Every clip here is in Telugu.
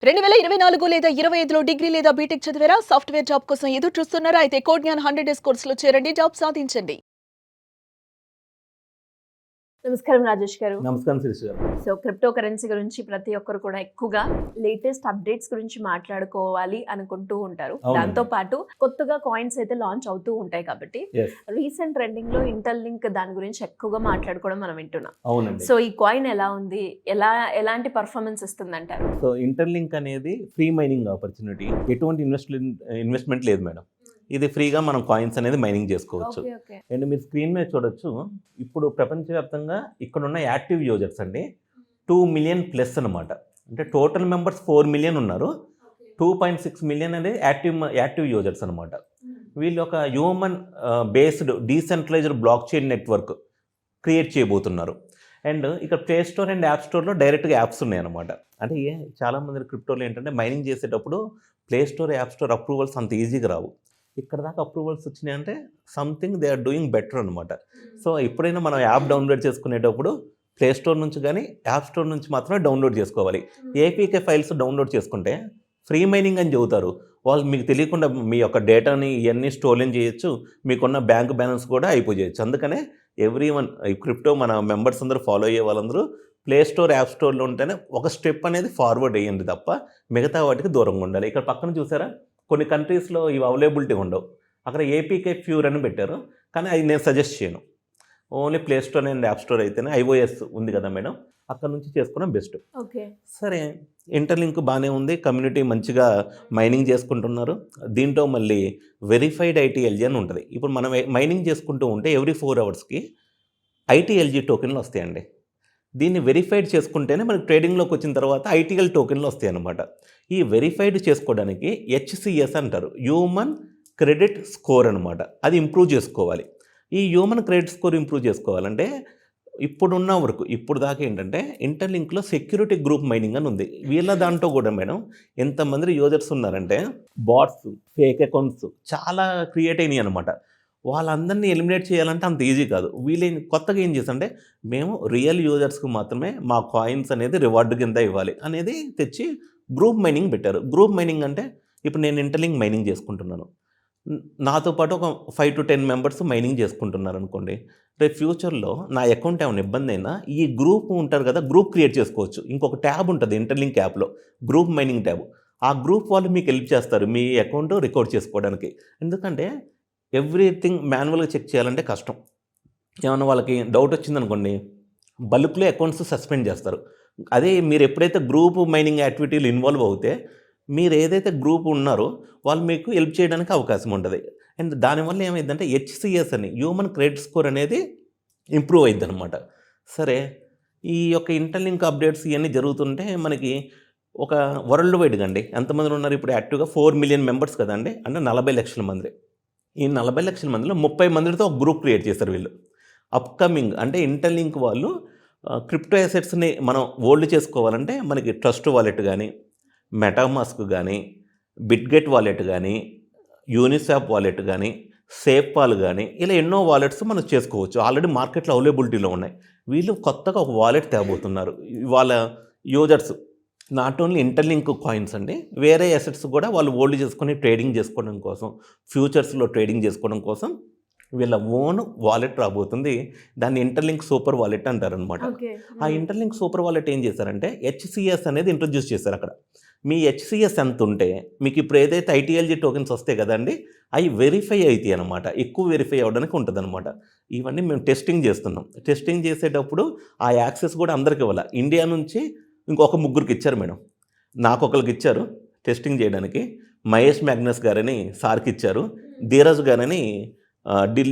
2024 లేదా 25లో డిగ్రీ లేదా బీటెక్ చదివారా? సాఫ్ట్‌వేర్ జాబ్ కోసం ఎదురు చూస్తున్నారా? అయితే కోడ్‌జ్ఞాన్ 100 డేస్ కోర్సులో చేరండి. జాబ్ సాధించండి. నమస్కారం రాజేష్ గారు. నమస్కారం శిరీష గారు. సో క్రిప్టో కరెన్సీ గురించి ప్రతి ఒక్కరు కూడా ఎక్కువగా లేటెస్ట్ అప్డేట్స్ గురించి మాట్లాడుకోవాలి అనుకుంటూ ఉంటారు. దాంతో పాటు కొత్తగా కాయిన్స్ అయితే లాంచ్ అవుతూ ఉంటాయి కాబట్టి రీసెంట్ ట్రెండింగ్ లో ఇంటర్లింక్ దాని గురించి ఎక్కువగా మాట్లాడుకోవడం మనం వింటున్నాం. అవునండి. సో ఈ కాయిన్ ఎలా ఉంది, ఎలాంటి పర్ఫార్మెన్స్ ఇస్తుంది అంటారు? సో ఇంటర్లింక్ అనేది ఫ్రీ మైనింగ్ ఆపర్చునిటీ. ఎటువంటి ఇన్వెస్ట్మెంట్ లేదు మేడం. ఇది ఫ్రీగా మనం కాయిన్స్ అనేది మైనింగ్ చేసుకోవచ్చు. అండ్ మీరు స్క్రీన్ మీద చూడొచ్చు, ఇప్పుడు ప్రపంచవ్యాప్తంగా ఇక్కడున్న యాక్టివ్ యూజర్స్ అండి 2 మిలియన్ ప్లస్ అనమాట. అంటే టోటల్ మెంబర్స్ 4 మిలియన్ ఉన్నారు. 2.6 మిలియన్ అనేది యాక్టివ్ యూజర్స్ అనమాట. వీళ్ళు ఒక human based decentralised block chain network create చేయబోతున్నారు. అండ్ ఇక్కడ ప్లే స్టోర్ అండ్ యాప్ స్టోర్లో డైరెక్ట్గా యాప్స్ ఉన్నాయి అనమాట. అంటే చాలామంది క్రిప్టోలో ఏంటంటే మైనింగ్ చేసేటప్పుడు play store, app store approvals అంత ఈజీగా రావు. ఇక్కడ దాకా అప్రూవల్స్ వచ్చినాయి అంటే something they are doing better అనమాట. సో ఎప్పుడైనా మనం యాప్ డౌన్లోడ్ చేసుకునేటప్పుడు ప్లే స్టోర్ నుంచి కానీ యాప్ స్టోర్ నుంచి మాత్రమే డౌన్లోడ్ చేసుకోవాలి. ఏపీకే ఫైల్స్ డౌన్లోడ్ చేసుకుంటే ఫ్రీ మైనింగ్ అని చెబుతారు. వాళ్ళు మీకు తెలియకుండా మీ యొక్క డేటాని ఇవన్నీ స్టోరేజ్ చేయొచ్చు, మీకున్న బ్యాంక్ బ్యాలెన్స్ కూడా అయిపోయచ్చు. అందుకనే ఎవ్రీవన్ ఈ క్రిప్టో మన మెంబర్స్ అందరూ ఫాలో అయ్యే వాళ్ళందరూ ప్లే స్టోర్, యాప్ స్టోర్లో ఉంటేనే ఒక స్టెప్ అనేది ఫార్వర్డ్ అయ్యండి తప్ప మిగతా వాటికి దూరంగా ఉండాలి. ఇక్కడ పక్కన చూసారా, కొన్ని కంట్రీస్లో ఇవి అవైలబిలిటీ ఉండవు. అక్కడ ఏపీకే ప్యూర్ అని పెట్టారు, కానీ అది నేను సజెస్ట్ చేయను. Only play store and app store అయితేనే iOS ఉంది కదా మేడం, అక్కడ నుంచి చేసుకోవడం బెస్ట్. ఓకే, సరే, ఇంటర్లింక్ బాగానే ఉంది, కమ్యూనిటీ మంచిగా మైనింగ్ చేసుకుంటున్నారు. దీంట్లో మళ్ళీ వెరిఫైడ్ ఐటీఎల్జీ అని ఉంటుంది. ఇప్పుడు మనం మైనింగ్ చేసుకుంటూ ఉంటే ఎవ్రీ 4 అవర్స్కి ఐటీఎల్జీ టోకెన్లు వస్తాయండి. దీన్ని వెరిఫైడ్ చేసుకుంటేనే మనకి ట్రేడింగ్లోకి వచ్చిన తర్వాత ఐటీఎల్ టోకెన్లు వస్తాయి అన్నమాట. ఈ వెరిఫైడ్ చేసుకోవడానికి HCS అంటారు, హ్యూమన్ క్రెడిట్ స్కోర్ అనమాట. అది ఇంప్రూవ్ చేసుకోవాలి. ఈ హ్యూమన్ క్రెడిట్ స్కోర్ ఇంప్రూవ్ చేసుకోవాలంటే ఇప్పుడున్న వరకు ఇప్పుడు దాకా ఏంటంటే ఇంటర్లింక్లో సెక్యూరిటీ గ్రూప్ మైనింగ్ అని ఉంది. వీళ్ళ దాంట్లో కూడా మేడం ఎంతమంది యూజర్స్ ఉన్నారంటే బాట్స్, ఫేక్ అకౌంట్స్ చాలా క్రియేట్ అయినాయి అనమాట. వాళ్ళందరినీ ఎలిమినేట్ చేయాలంటే అంత ఈజీ కాదు. వీళ్ళు కొత్తగా ఏం చేస్తారంటే మేము రియల్ యూజర్స్కి మాత్రమే మా కాయిన్స్ అనేది రివార్డు కింద ఇవ్వాలి అనేది తెచ్చి గ్రూప్ మైనింగ్ పెట్టారు. గ్రూప్ మైనింగ్ అంటే ఇప్పుడు నేను ఇంటర్లింక్ మైనింగ్ చేసుకుంటున్నాను, నాతో పాటు ఒక 5 to 10 మెంబర్స్ మైనింగ్ చేసుకుంటున్నారు అనుకోండి. రేపు ఫ్యూచర్లో నా అకౌంట్ ఏమైనా ఇబ్బంది అయినా ఈ గ్రూప్ ఉంటారు కదా, గ్రూప్ క్రియేట్ చేసుకోవచ్చు. ఇంకొక ట్యాబ్ ఉంటుంది ఇంటర్లింక్ యాప్లో, గ్రూప్ మైనింగ్ ట్యాబ్. ఆ గ్రూప్ వాళ్ళు మీకు హెల్ప్ చేస్తారు మీ అకౌంట్ రికార్డ్ చేసుకోవడానికి. ఎందుకంటే ఎవ్రీథింగ్ మాన్యువల్గా చెక్ చేయాలంటే కష్టం. ఏమన్నా వాళ్ళకి డౌట్ వచ్చిందనుకోండి, బల్క్లో అకౌంట్స్ సస్పెండ్ చేస్తారు. అదే మీరు ఎప్పుడైతే గ్రూప్ మైనింగ్ యాక్టివిటీలు ఇన్వాల్వ్ అవుతే మీరు ఏదైతే గ్రూప్ ఉన్నారో వాళ్ళు మీకు హెల్ప్ చేయడానికి అవకాశం ఉంటుంది. అండ్ దానివల్ల ఏమైందంటే HCS అని హ్యూమన్ క్రెడిట్ స్కోర్ అనేది ఇంప్రూవ్ అయింది అనమాట. సరే, ఈ యొక్క ఇంటర్లింక్ అప్డేట్స్ ఇవన్నీ జరుగుతుంటే మనకి ఒక వరల్డ్ వైడ్గా అండి ఎంతమంది ఉన్నారు ఇప్పుడు యాక్టివ్గా 4 మిలియన్ మెంబర్స్ కదండి, అంటే 40 లక్షల మంది. ఈ 40 లక్షల మందిలో 30 మందితో ఒక గ్రూప్ క్రియేట్ చేస్తారు వీళ్ళు. అప్కమింగ్ అంటే ఇంటర్లింక్ వాళ్ళు క్రిప్టో అసెట్స్ని మనం హోల్డ్ చేసుకోవాలంటే మనకి ట్రస్ట్ వాలెట్ కానీ, మెటామాస్క్ కానీ, బిట్గెట్ వాలెట్ కానీ, యూనిస్వాప్ వాలెట్ కానీ, సేఫ్పాల్ కానీ, ఇలా ఎన్నో వాలెట్స్ మనం చేసుకోవచ్చు. ఆల్రెడీ మార్కెట్లో అవైలబిలిటీలో ఉన్నాయి. వీళ్ళు కొత్తగా ఒక వాలెట్ తేబోతున్నారు. వాళ్ళ users not only interlink coins అండి, వేరే అసెట్స్ కూడా వాళ్ళు హోల్డ్ చేసుకొని ట్రేడింగ్ చేసుకోవడం కోసం, ఫ్యూచర్స్లో ట్రేడింగ్ చేసుకోవడం కోసం వీళ్ళ ఓన్ వాలెట్ రాబోతుంది. దాన్ని ఇంటర్లింక్ సూపర్ వాలెట్ అంటారనమాట. ఆ ఇంటర్లింక్ సూపర్ వాలెట్ ఏం చేశారంటే HCS అనేది ఇంట్రొడ్యూస్ చేశారు. అక్కడ మీ HCS ఎంత ఉంటే మీకు ఇప్పుడు ఏదైతే ఐటీఎల్జీ టోకెన్స్ వస్తాయి కదండి, అవి వెరిఫై అవుతాయి అనమాట. ఎక్కువ వెరిఫై అవ్వడానికి ఉంటుంది అనమాట. ఇవన్నీ మేము టెస్టింగ్ చేస్తున్నాం. టెస్టింగ్ చేసేటప్పుడు ఆ యాక్సెస్ కూడా అందరికి ఇవ్వాలి. ఇండియా నుంచి ఇంకొక 3 ఇచ్చారు మేడం, నాకు ఒకరికి ఇచ్చారు టెస్టింగ్ చేయడానికి. మహేష్ మ్యాగ్నస్ గారని సార్కి ఇచ్చారు, ధీరజ్ గారని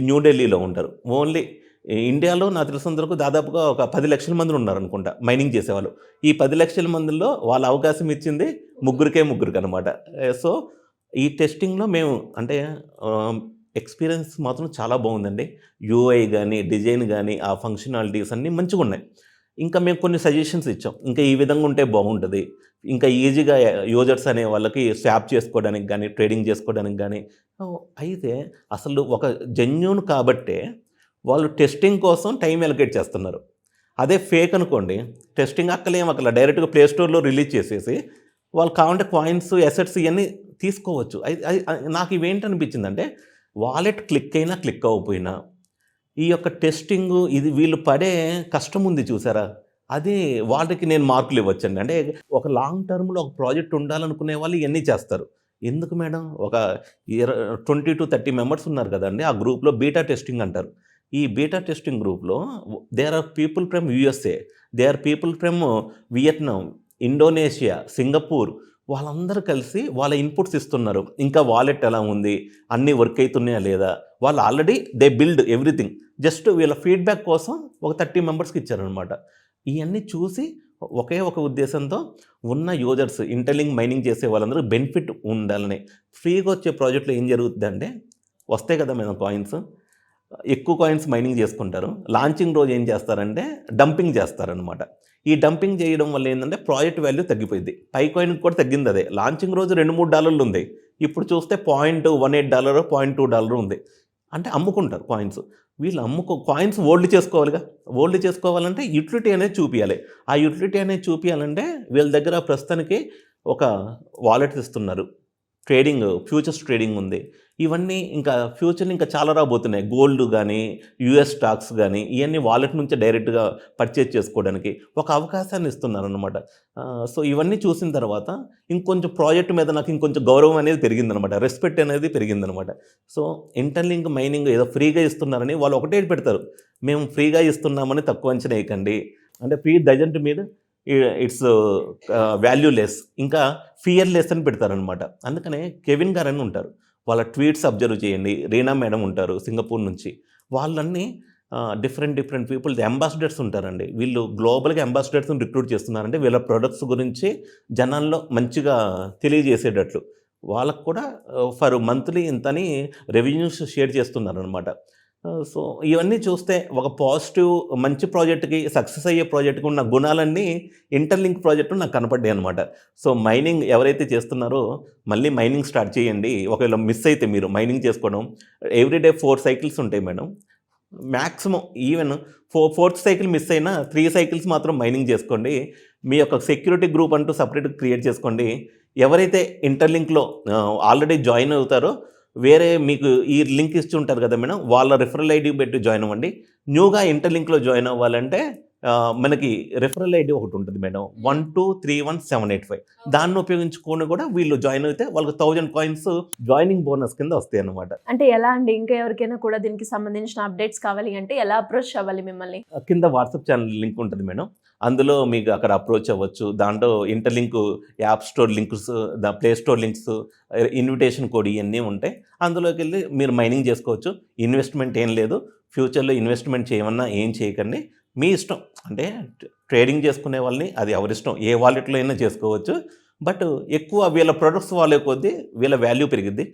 న్యూఢిల్లీలో ఉంటారు. ఓన్లీ ఇండియాలో నాకు తెలిసినంతవరకు దాదాపుగా ఒక 10 లక్షల మంది ఉన్నారు అనుకుంటా మైనింగ్ చేసేవాళ్ళు. ఈ 10 లక్షల మందిలో వాళ్ళ అవకాశం ఇచ్చింది 3 అనమాట. సో ఈ టెస్టింగ్లో మేము అంటే ఎక్స్పీరియన్స్ మాత్రం చాలా బాగుందండి. UI కానీ, డిజైన్ కానీ, ఆ ఫంక్షనాలిటీస్ అన్నీ మంచిగా ఉన్నాయి. ఇంకా మేము కొన్ని సజెషన్స్ ఇచ్చాం, ఇంకా ఈ విధంగా ఉంటే బాగుంటుంది, ఇంకా ఈజీగా యూజర్స్ అనే వాళ్ళకి స్వాప్ చేసుకోవడానికి కానీ, ట్రేడింగ్ చేసుకోవడానికి కానీ. అయితే అసలు ఒక జెన్యూన్ కాబట్టే వాళ్ళు టెస్టింగ్ కోసం టైం ఎలకేట్ చేస్తున్నారు. అదే ఫేక్ అనుకోండి, టెస్టింగ్ అక్కలేం అక్కడ డైరెక్ట్గా ప్లే స్టోర్లో రిలీజ్ చేసేసి వాళ్ళు కావాలంటే కాయిన్స్, అసెట్స్ ఇవన్నీ తీసుకోవచ్చు. నాకు ఇవేంటనిపించిందంటే వాలెట్ క్లిక్ అయినా క్లిక్ అవ్వకపోయినా ఈ యొక్క టెస్టింగు ఇది వీళ్ళు పడే కష్టం ఉంది చూసారా, అది వాళ్ళకి నేను మార్కులు ఇవ్వచ్చండి. అంటే ఒక లాంగ్ టర్మ్‌లో ఒక ప్రాజెక్ట్ ఉండాలనుకునే వాళ్ళు ఇవన్నీ చేస్తారు. ఎందుకు మేడం ఒక 20-30 మెంబర్స్ ఉన్నారు కదండీ! ఆ గ్రూప్‌లో బీటా టెస్టింగ్ అంటారు. ఈ బీటా టెస్టింగ్ గ్రూప్‌లో there are people from USA, they are people from Vietnam, Indonesia, Singapore, వాళ్ళందరూ కలిసి వాళ్ళ ఇన్పుట్స్ ఇస్తున్నారు. ఇంకా వాలెట్ ఎలా ఉంది? అన్నీ వర్క్ అయితున్నాయా లేదా? వాళ్ళు already they build everything. Just వీళ్ళ ఫీడ్‌బ్యాక్ కోసం ఒక 30 మెంబర్స్‌కి ఇచ్చారనమాట. ఇయన్నీ చూసి ఒకే ఒక ఉద్దేశంతో ఉన్న యూజర్స్ ఇంటర్లింక్ మైనింగ్ చేసే వాళ్ళందరూ బెనిఫిట్ ఉండాలని. ఫ్రీగా వచ్చే ప్రాజెక్ట్‌లో ఏం జరుగుద్దంటే వస్తాయి కదా మేడం కాయిన్స్. ఎక్కువ కాయిన్స్ మైనింగ్ చేసుకుంటారు. లాంచింగ్ రోజు ఏం చేస్తారంటే డంపింగ్ చేస్తారనమాట. ఈ డంపింగ్ చేయడం వల్ల ఏంటంటే ప్రాజెక్ట్ వాల్యూ తగ్గిపోయింది. పై కాయిన్‌కి కూడా తగ్గింది అదే. లాంచింగ్ రోజు $2-3 ఉంది. ఇప్పుడు చూస్తే $0.18, $0.2 ఉంది. అంటే అమ్ముకుంటారు కాయిన్స్. వీళ్ళు కాయిన్స్ హోల్డ్ చేసుకోవాలిగా. హోల్డ్ చేసుకోవాలంటే యుటిలిటీ అనేది చూపియాలి. ఆ యుటిలిటీ అనేది చూపియాలంటే వీళ్ళ దగ్గర ప్రస్తుతానికి ఒక వాలెట్స్ ఇస్తున్నారు. ట్రేడింగ్, ఫ్యూచర్స్ ట్రేడింగ్ ఉంది. ఇవన్నీ ఇంకా ఫ్యూచర్‌లో ఇంకా చాలా రాబోతున్నాయి. గోల్డ్ గానీ, యూఎస్ స్టాక్స్ గానీ, ఇయన్నీ వాలెట్ నుంచే డైరెక్ట్‌గా పర్చేజ్ చేసుకోవడానికి ఒక అవకాశాన్ని ఇస్తున్నారనమాట. సో, ఇవన్నీ చూసిన తర్వాత ఇంకొంచెం ప్రాజెక్ట్ మీద నాకు ఇంకొంచెం గౌరవం అనేది పెరిగిందనమాట. రెస్పెక్ట్ అనేది పెరిగిందనమాట. సో, ఇంటర్లింక్ మైనింగ్ ఏదో ఫ్రీగా ఇస్తున్నారని వాళ్ళు ఒకటే పెడతారు. మేము ఫ్రీగా ఇస్తున్నామని తక్కువ అంచనా వేయకండి. అంటే free doesn't mean it's valueless, ఇంకా ఫియర్‌లెస్ అని పెడతారనమాట. అందుకనే కెవిన్ గారని ఉంటారు. వాళ్ళ ట్వీట్స్ అబ్జర్వ్ చేయండి. రీనా మేడం ఉంటారు సింగపూర్ నుంచి. వాళ్ళన్నీ డిఫరెంట్ పీపుల్ అంబాసిడర్స్ ఉంటారండి. వీళ్ళు గ్లోబల్‌గా అంబాసిడర్స్‌ని రిక్రూట్ చేస్తున్నారంటే వీళ్ళ ప్రొడక్ట్స్ గురించి జనాల్లో మంచిగా తెలియజేసేటట్లు. వాళ్ళకు కూడా ఫర్ మంత్లీ ఇంతని రెవెన్యూస్ షేర్ చేస్తున్నారనమాట. సో, ఇవన్నీ చూస్తే ఒక పాజిటివ్ మంచి ప్రాజెక్ట్‌కి, సక్సెస్ అయ్యే ప్రాజెక్ట్‌కి ఉన్న గుణాలన్నీ ఇంటర్లింక్ ప్రాజెక్ట్‌లో నాకు కనపడ్డాయి అనమాట. సో, మైనింగ్ ఎవరైతే చేస్తున్నారో మళ్ళీ మైనింగ్ స్టార్ట్ చేయండి. ఒకవేళ మిస్ అయితే మీరు మైనింగ్ చేసుకోవడం ఎవ్రీడే 4 సైకిల్స్ ఉంటాయి madam. Maximum even fourth cycle miss అయినా 3 సైకిల్స్ మాత్రం మైనింగ్ చేసుకోండి. మీ యొక్క సెక్యూరిటీ గ్రూప్ అంటూ సెపరేట్‌గా క్రియేట్ చేసుకోండి. ఎవరైతే ఇంటర్లింక్‌లో ఆల్రెడీ జాయిన్ అవుతారో వేరే మీకు ఈ లింక్ ఇచ్చి ఉంటారు కదా మేడం, వాళ్ళ రిఫరల్ ఐడి పెట్టి జాయిన్ అవ్వండి. న్యూగా ఇంటర్లింక్‌లో జాయిన్ అవ్వాలంటే మనకి రిఫరల్ ఐడి ఒకటి ఉంటుంది మేడం, 1231785. దాన్ని ఉపయోగించుకొని కూడా వీళ్ళు జాయిన్ అయితే వాళ్ళకి 1000 కాయిన్స్ జాయినింగ్ బోనస్ కింద వస్తాయి అన్నమాట. అంటే ఎలా అండి? ఇంకా ఎవరికైనా కూడా దీనికి సంబంధించిన అప్డేట్స్ కావాలి అంటే ఎలా అప్రోచ్ అవ్వాలి మిమ్మల్ని? కింద వాట్సాప్ ఛానల్ లింక్ ఉంటుంది మేడం. అందులో మీకు అక్కడ అప్రోచ్ అవ్వచ్చు. దాంట్లో interlink app store links, play store links, invitation code ఇవన్నీ ఉంటాయి. అందులోకి వెళ్ళి మీరు మైనింగ్ చేసుకోవచ్చు. ఇన్వెస్ట్మెంట్ ఏం లేదు. ఫ్యూచర్లో ఇన్వెస్ట్మెంట్ చేయమన్నా ఏం చేయకండి, మీ ఇష్టం. అంటే ట్రేడింగ్ చేసుకునే వాళ్ళని అది ఎవరిష్టం, ఏ వాలెట్లో అయినా చేసుకోవచ్చు. బట్ ఎక్కువ వీళ్ళ ప్రొడక్ట్స్ వాళ్ళే కొద్దీ వీళ్ళ వాల్యూ పెరిగిద్ది.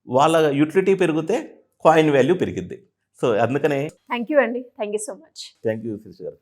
వాళ్ళ యుటిలిటీ పెరిగితే కాయిన్ వాల్యూ పెరిగిద్ది. సో, అందుకనే థ్యాంక్ యూ అండి. Thank you so much. Thank you Shirish గారు.